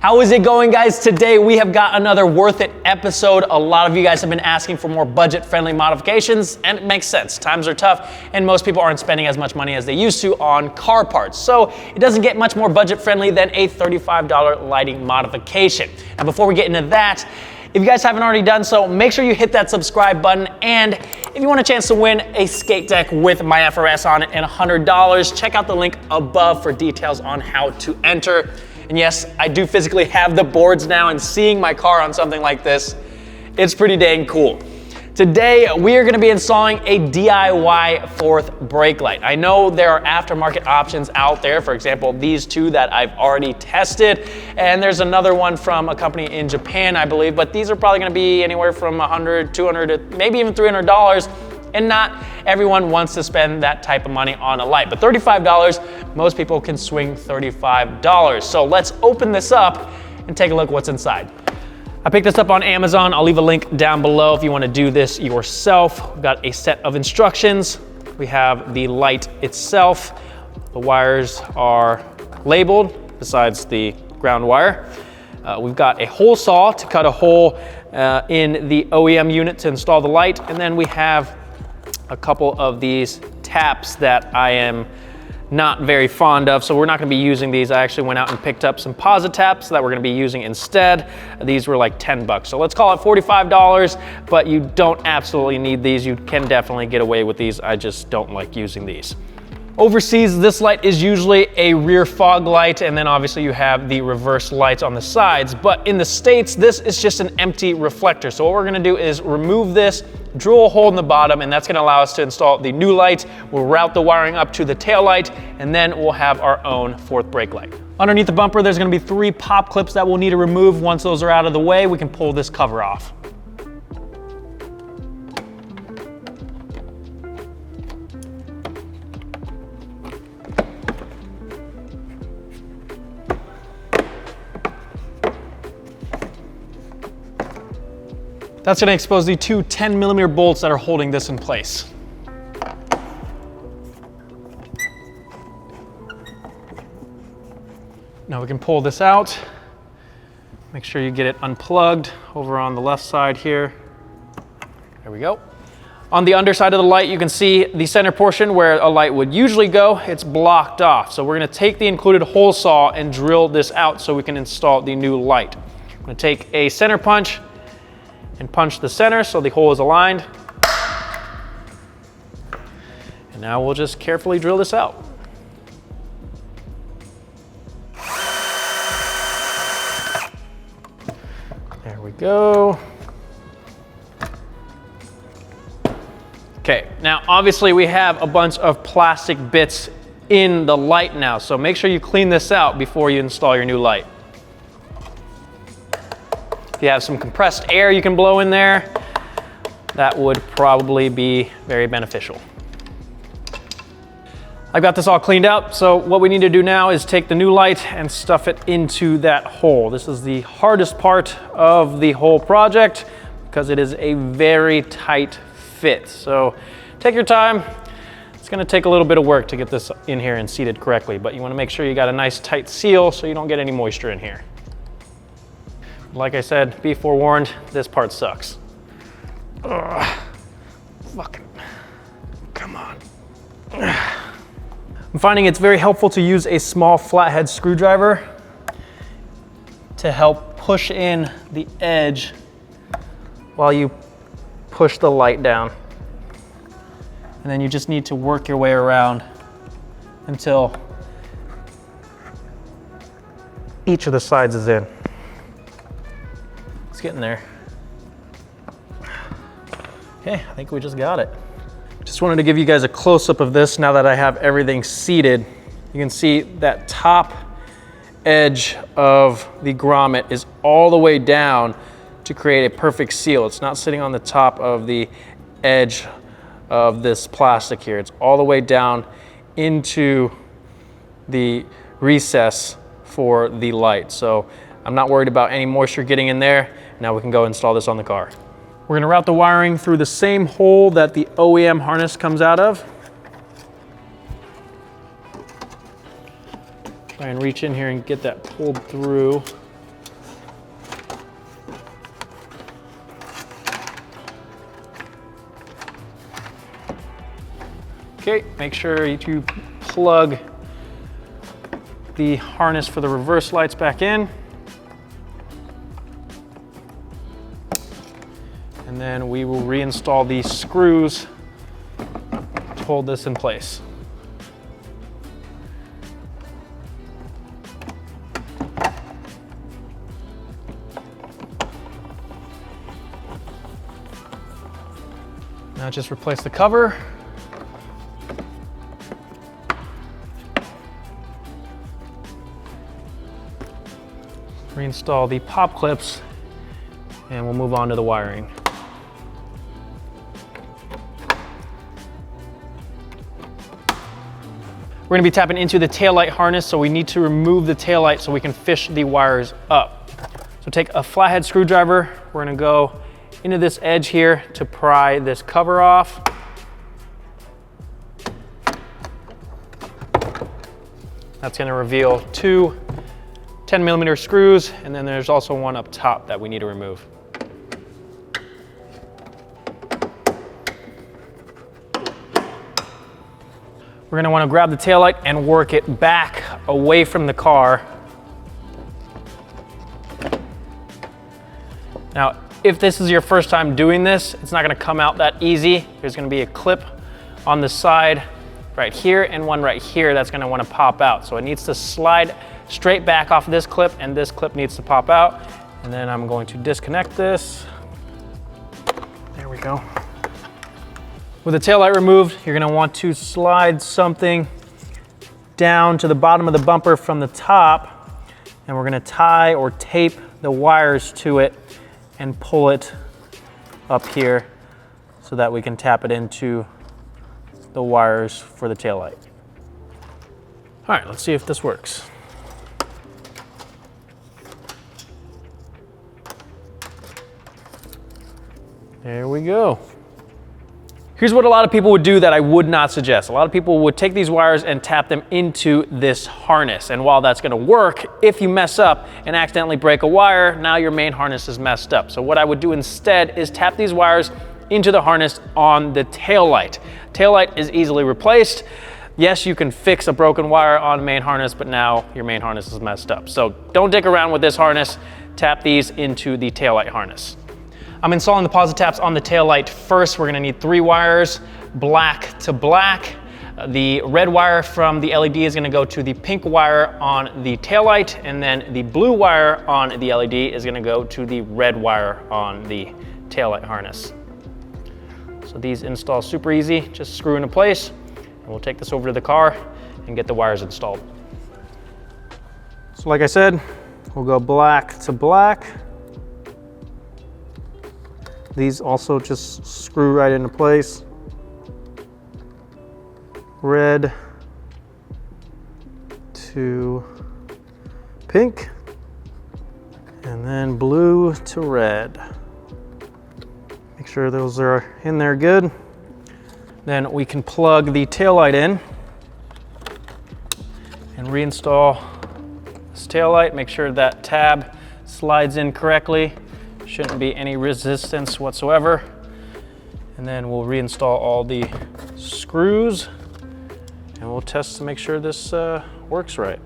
How is it going, guys? Today we have got another worth it episode. A lot of you guys have been asking for more budget-friendly modifications, and it makes sense. Times are tough, and most people aren't spending as much money as they used to on car parts. So it doesn't get much more budget-friendly than a $35 lighting modification. Now, before we get into that, if you guys haven't already done so, make sure you hit that subscribe button. And if you want a chance to win a skate deck with my FRS on it and $100, check out the link above for details on how to enter. And yes, I do physically have the boards now, and seeing my car on something like this, it's pretty dang cool. Today, we are gonna be installing a DIY fourth brake light. I know there are aftermarket options out there, for example, these two that I've already tested, and there's another one from a company in Japan, I believe, but these are probably gonna be anywhere from $100, $200, maybe even $300, and not everyone wants to spend that type of money on a light. But $35, most people can swing $35. So let's open this up and take a look what's inside. I picked this up on Amazon. I'll leave a link down below if you want to do this yourself. We've got a set of instructions. We have the light itself. The wires are labeled besides the ground wire. We've got a hole saw to cut a hole in the OEM unit to install the light. And then we have a couple of these taps that I am not very fond of, so we're not gonna be using these. I actually went out and picked up some posit taps that we're gonna be using instead. These were like 10 bucks, so let's call it $45, but you don't absolutely need these. You can definitely get away with these. I just don't like using these. Overseas, this light is usually a rear fog light, and then obviously you have the reverse lights on the sides, but in the States, this is just an empty reflector. So what we're gonna do is remove this, drill a hole in the bottom, and that's gonna allow us to install the new light. We'll route the wiring up to the tail light, and then we'll have our own fourth brake light. Underneath the bumper, there's gonna be 3 pop clips that we'll need to remove. Once those are out of the way, we can pull this cover off. That's gonna expose the 2 10mm bolts that are holding this in place. Now we can pull this out. Make sure you get it unplugged over on the left side here. There we go. On the underside of the light, you can see the center portion where a light would usually go, it's blocked off. So we're gonna take the included hole saw and drill this out so we can install the new light. I'm gonna take a center punch and punch the center so the hole is aligned. And now we'll just carefully drill this out. There we go. Okay, now obviously we have a bunch of plastic bits in the light now, so make sure you clean this out before you install your new light. If you have some compressed air you can blow in there, that would probably be very beneficial. I've got this all cleaned up, so what we need to do now is take the new light and stuff it into that hole. This is the hardest part of the whole project because it is a very tight fit. So take your time. It's gonna take a little bit of work to get this in here and seated correctly, but you wanna make sure you got a nice tight seal so you don't get any moisture in here. Like I said, be forewarned, this part sucks. Ugh. Fucking, come on. Ugh. I'm finding it's very helpful to use a small flathead screwdriver to help push in the edge while you push the light down. And then you just need to work your way around until each of the sides is in. Getting there. Okay, I think we just got it. Just wanted to give you guys a close-up of this now that I have everything seated. You can see that top edge of the grommet is all the way down to create a perfect seal. It's not sitting on the top of the edge of this plastic here. It's all the way down into the recess for the light. So I'm not worried about any moisture getting in there. Now we can go install this on the car. We're gonna route the wiring through the same hole that the OEM harness comes out of. Try and reach in here and get that pulled through. Okay, make sure you plug the harness for the reverse lights back in. And then we will reinstall these screws to hold this in place. Now just replace the cover. Reinstall the pop clips, and we'll move on to the wiring. We're gonna be tapping into the taillight harness, so we need to remove the taillight so we can fish the wires up. So take a flathead screwdriver, we're gonna go into this edge here to pry this cover off. That's gonna reveal two 10mm screws, and then there's also one up top that we need to remove. We're gonna wanna grab the taillight and work it back away from the car. Now, if this is your first time doing this, it's not gonna come out that easy. There's gonna be a clip on the side right here and one right here that's gonna wanna pop out. So it needs to slide straight back off of this clip, and this clip needs to pop out. And then I'm going to disconnect this. There we go. With the taillight removed, you're gonna want to slide something down to the bottom of the bumper from the top, and we're gonna tie or tape the wires to it and pull it up here so that we can tap it into the wires for the taillight. All right, let's see if this works. There we go. Here's what a lot of people would do that I would not suggest. A lot of people would take these wires and tap them into this harness. And while that's gonna work, if you mess up and accidentally break a wire, now your main harness is messed up. So what I would do instead is tap these wires into the harness on the taillight. Taillight is easily replaced. Yes, you can fix a broken wire on the main harness, but now your main harness is messed up. So don't dick around with this harness. Tap these into the taillight harness. I'm installing the posit taps on the taillight first. We're gonna need 3 wires, black to black. The red wire from the LED is gonna go to the pink wire on the taillight, and then the blue wire on the LED is gonna go to the red wire on the taillight harness. So these install super easy, just screw into place, and we'll take this over to the car and get the wires installed. So like I said, we'll go black to black. These also just screw right into place. Red to pink, and then blue to red. Make sure those are in there good. Then we can plug the taillight in and reinstall this taillight. Make sure that tab slides in correctly. Shouldn't be any resistance whatsoever. And then we'll reinstall all the screws, and we'll test to make sure this works right.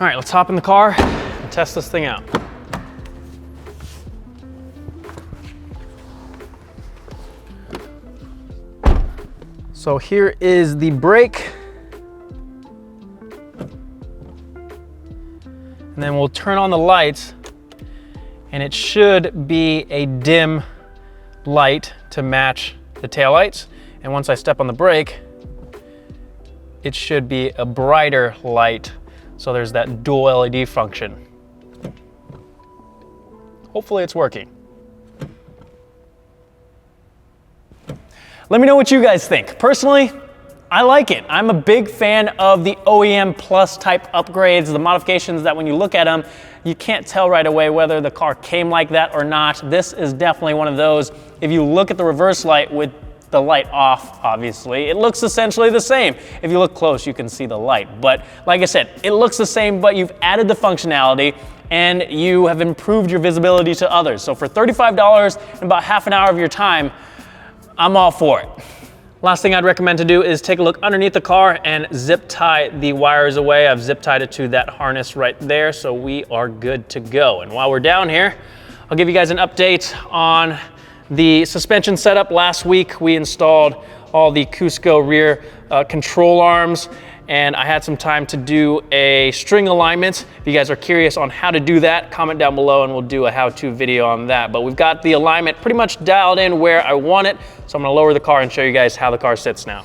All right, let's hop in the car and test this thing out. So here is the brake. And then we'll turn on the lights, and it should be a dim light to match the taillights. And once I step on the brake, it should be a brighter light. So there's that dual LED function. Hopefully it's working. Let me know what you guys think. Personally, I like it. I'm a big fan of the OEM Plus type upgrades, the modifications that when you look at them, you can't tell right away whether the car came like that or not. This is definitely one of those. If you look at the reverse light with the light off, obviously, it looks essentially the same. If you look close, you can see the light. But like I said, it looks the same, but you've added the functionality and you have improved your visibility to others. So for $35 and about half an hour of your time, I'm all for it. Last thing I'd recommend to do is take a look underneath the car and zip tie the wires away. I've zip tied it to that harness right there, so we are good to go. And while we're down here, I'll give you guys an update on the suspension setup. Last week, we installed all the Cusco rear control arms, and I had some time to do a string alignment. If you guys are curious on how to do that, comment down below and we'll do a how-to video on that. But we've got the alignment pretty much dialed in where I want it, so I'm gonna lower the car and show you guys how the car sits now.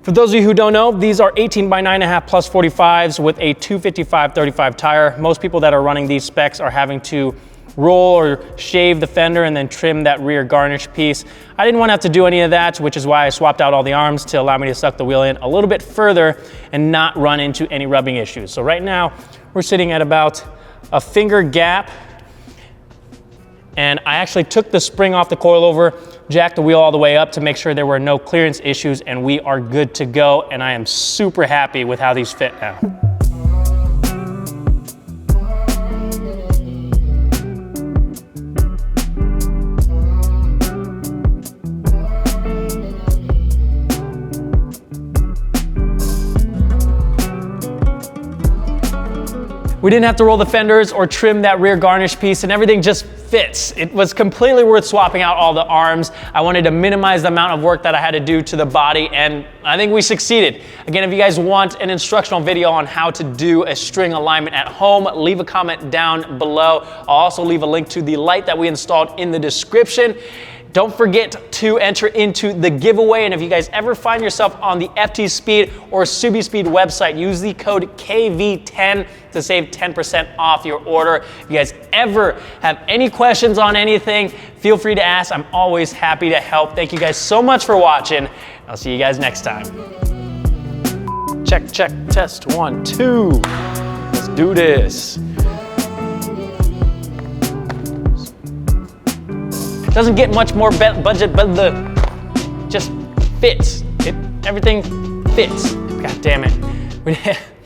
For those of you who don't know, these are 18 by 9.5 plus 45s with a 255/35 tire. Most people that are running these specs are having to roll or shave the fender and then trim that rear garnish piece. I didn't want to have to do any of that, which is why I swapped out all the arms to allow me to suck the wheel in a little bit further and not run into any rubbing issues. So right now we're sitting at about a finger gap, and I actually took the spring off the coilover, jacked the wheel all the way up to make sure there were no clearance issues, and we are good to go. And I am super happy with how these fit now. We didn't have to roll the fenders or trim that rear garnish piece, and everything just fits. It was completely worth swapping out all the arms. I wanted to minimize the amount of work that I had to do to the body, and I think we succeeded. Again, if you guys want an instructional video on how to do a string alignment at home, leave a comment down below. I'll also leave a link to the light that we installed in the description. Don't forget to enter into the giveaway, and if you guys ever find yourself on the FT Speed or Subi Speed website, use the code KV10 to save 10% off your order. If you guys ever have any questions on anything, feel free to ask. I'm always happy to help. Thank you guys so much for watching. I'll see you guys next time. Check, check, test, 1, 2. Let's do this. Doesn't get much more budget, but just fits. Everything fits. God damn it.